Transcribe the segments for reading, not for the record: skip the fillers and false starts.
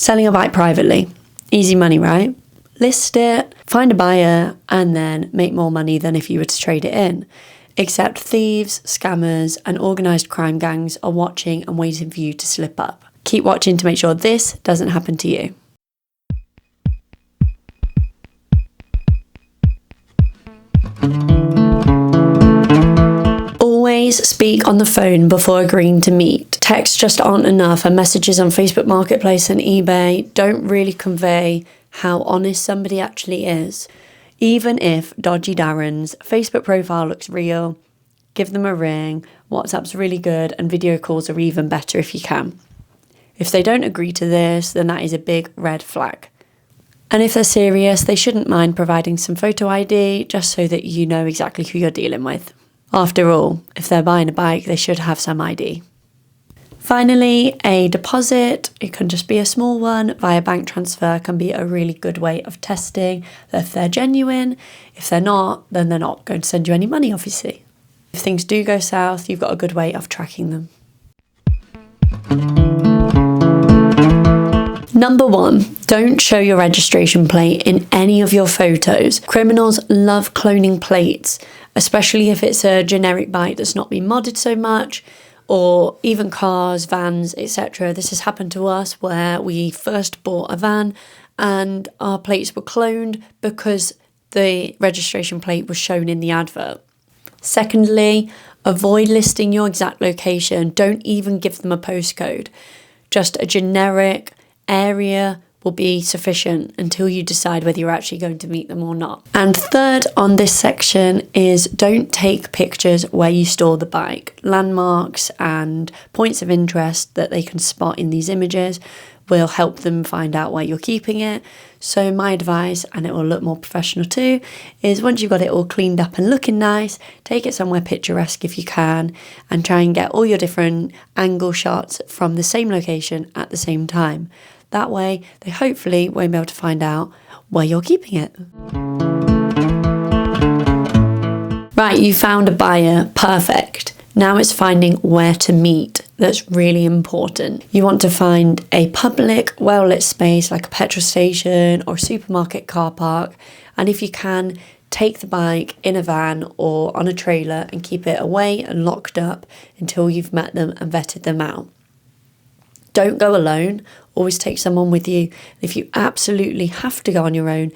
Selling a bike privately. Easy money, right? List it, find a buyer, and then make more money than if you were to trade it in. Except thieves, scammers, and organised crime gangs are watching and waiting for you to slip up. Keep watching to make sure this doesn't happen to you. Always speak on the phone before agreeing to meet. Texts just aren't enough, and messages on Facebook Marketplace and eBay don't really convey how honest somebody actually is. Even if dodgy Darren's Facebook profile looks real, give them a ring. WhatsApp's really good, and video calls are even better if you can. If they don't agree to this, then that is a big red flag. And if they're serious, they shouldn't mind providing some photo ID just so that you know exactly who you're dealing with. After all, if they're buying a bike, they should have some ID. Finally, a deposit, it can just be a small one via bank transfer, can be a really good way of testing if they're genuine. If they're not, then they're not going to send you any money, obviously. If things do go south, you've got a good way of tracking them. Number 1, don't show your registration plate in any of your photos. Criminals love cloning plates, especially if it's a generic bike that's not been modded so much, or even cars, vans, etc. This has happened to us where we first bought a van and our plates were cloned because the registration plate was shown in the advert. Secondly, avoid listing your exact location. Don't even give them a postcode. Just a generic area will be sufficient until you decide whether you're actually going to meet them or not. And third on this section is don't take pictures where you store the bike. Landmarks and points of interest that they can spot in these images will help them find out where you're keeping it. So my advice, and it will look more professional too, is once you've got it all cleaned up and looking nice, take it somewhere picturesque if you can, and try and get all your different angle shots from the same location at the same time. That way, they hopefully won't be able to find out where you're keeping it. Right, you found a buyer, perfect. Now it's finding where to meet. That's really important. You want to find a public, well-lit space like a petrol station or a supermarket car park. And if you can, take the bike in a van or on a trailer and keep it away and locked up until you've met them and vetted them out. Don't go alone, always take someone with you. If you absolutely have to go on your own,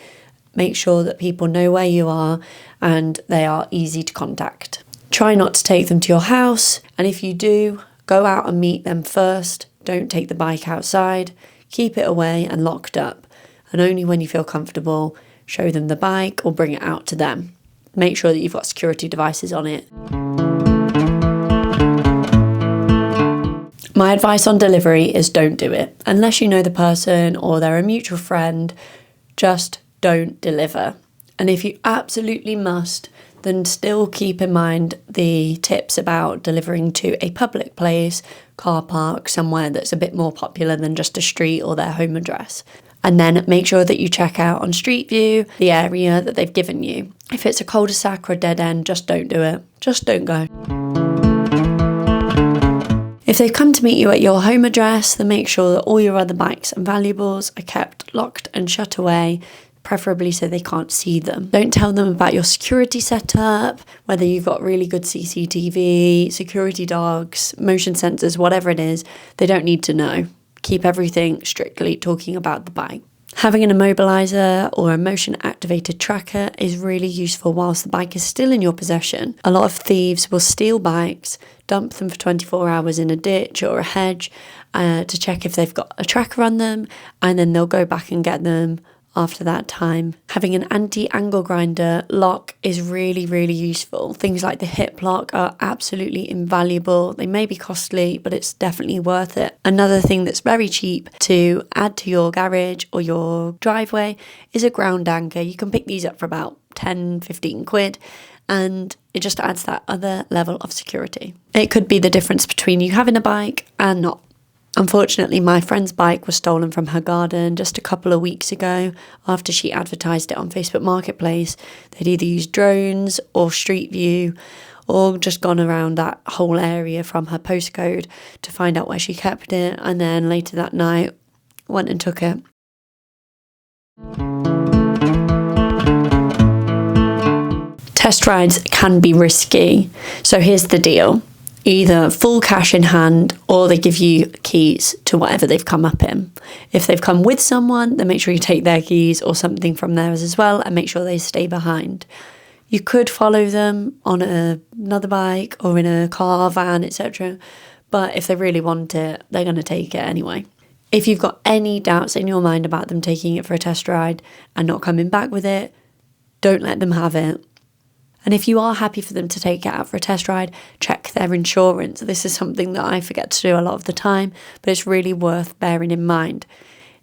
make sure that people know where you are and they are easy to contact. Try not to take them to your house, and if you do, go out and meet them first. Don't take the bike outside, keep it away and locked up, and only when you feel comfortable, show them the bike or bring it out to them. Make sure that you've got security devices on it. My advice on delivery is don't do it. Unless you know the person or they're a mutual friend, just don't deliver. And if you absolutely must, then still keep in mind the tips about delivering to a public place, car park, somewhere that's a bit more popular than just a street or their home address. And then make sure that you check out on Street View the area that they've given you. If it's a cul-de-sac or a dead end, just don't do it. Just don't go. If they've come to meet you at your home address, then make sure that all your other bikes and valuables are kept locked and shut away, preferably so they can't see them. Don't tell them about your security setup, whether you've got really good CCTV, security dogs, motion sensors, whatever it is. They don't need to know. Keep everything strictly talking about the bike. Having an immobilizer or a motion activated tracker is really useful whilst the bike is still in your possession. A lot of thieves will steal bikes, dump them for 24 hours in a ditch or a hedge to check if they've got a tracker on them, and then they'll go back and get them after that time. Having an anti-angle grinder lock is really, really useful. Things like the hip lock are absolutely invaluable. They may be costly, but it's definitely worth it. Another thing that's very cheap to add to your garage or your driveway is a ground anchor. You can pick these up for about 10, 15 quid. And it just adds that other level of security. It could be the difference between you having a bike and not. Unfortunately, my friend's bike was stolen from her garden just a couple of weeks ago after she advertised it on Facebook Marketplace. They'd either used drones or Street View or just gone around that whole area from her postcode to find out where she kept it. And then later that night, went and took it. Test rides can be risky. So here's the deal. Either full cash in hand or they give you keys to whatever they've come up in. If they've come with someone, then make sure you take their keys or something from theirs as well and make sure they stay behind. You could follow them on another bike or in a car, van, etc. But if they really want it, they're going to take it anyway. If you've got any doubts in your mind about them taking it for a test ride and not coming back with it, don't let them have it. And if you are happy for them to take it out for a test ride, check their insurance. This is something that I forget to do a lot of the time, but it's really worth bearing in mind.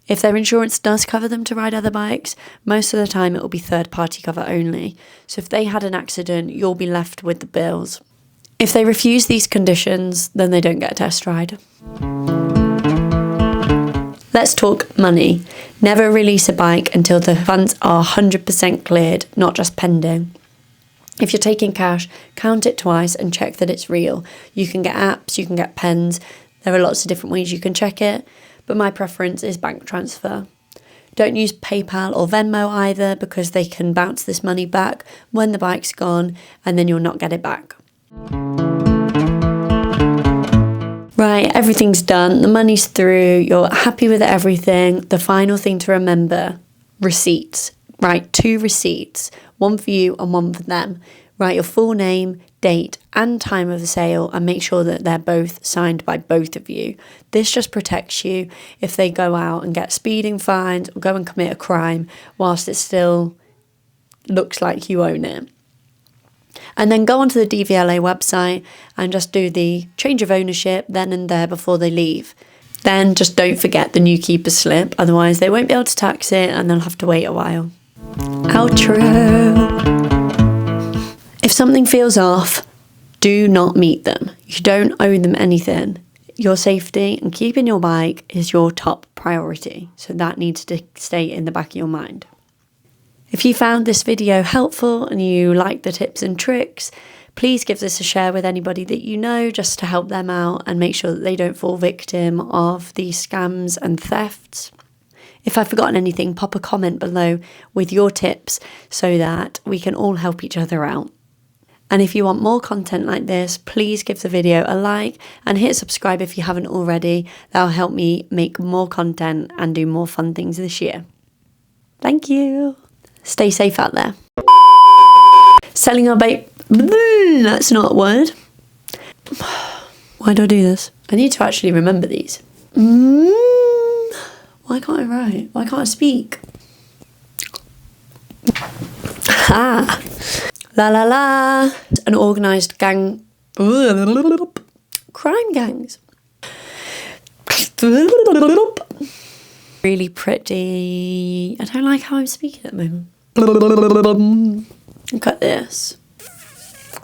If their insurance does cover them to ride other bikes, most of the time it will be third-party cover only. So if they had an accident, you'll be left with the bills. If they refuse these conditions, then they don't get a test ride. Let's talk money. Never release a bike until the funds are 100% cleared, not just pending. If you're taking cash, count it twice and check that it's real. You can get apps, you can get pens. There are lots of different ways you can check it, but my preference is bank transfer. Don't use PayPal or Venmo either because they can bounce this money back when the bike's gone and then you'll not get it back. Right, everything's done, the money's through, you're happy with everything. The final thing to remember, receipts. Write 2 receipts, one for you and one for them. Write your full name, date and time of the sale and make sure that they're both signed by both of you. This just protects you if they go out and get speeding fines or go and commit a crime whilst it still looks like you own it. And then go onto the DVLA website and just do the change of ownership then and there before they leave. Then just don't forget the new keeper's slip, otherwise they won't be able to tax it and they'll have to wait a while. Outro. If something feels off, do not meet them. You don't owe them anything. Your safety and keeping your bike is your top priority. So that needs to stay in the back of your mind. If you found this video helpful and you like the tips and tricks, please give this a share with anybody that you know just to help them out and make sure that they don't fall victim of these scams and thefts. If I've forgotten anything, pop a comment below with your tips so that we can all help each other out. And if you want more content like this, please give the video a like and hit subscribe if you haven't already. That'll help me make more content and do more fun things this year. Thank you. Stay safe out there. Selling our bike. That's not a word. Why do I do this? I need to actually remember these. Why can't I write? Why can't I speak? Ha! La la la. An organised gang. Crime gangs. Really pretty. I don't like how I'm speaking at the moment. Look at this.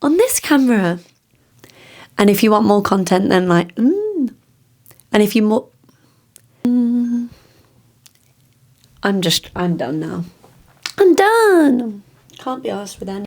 On this camera. And if you want more content, then like, And if you more... I'm done now. I'm done. Can't be arsed with any.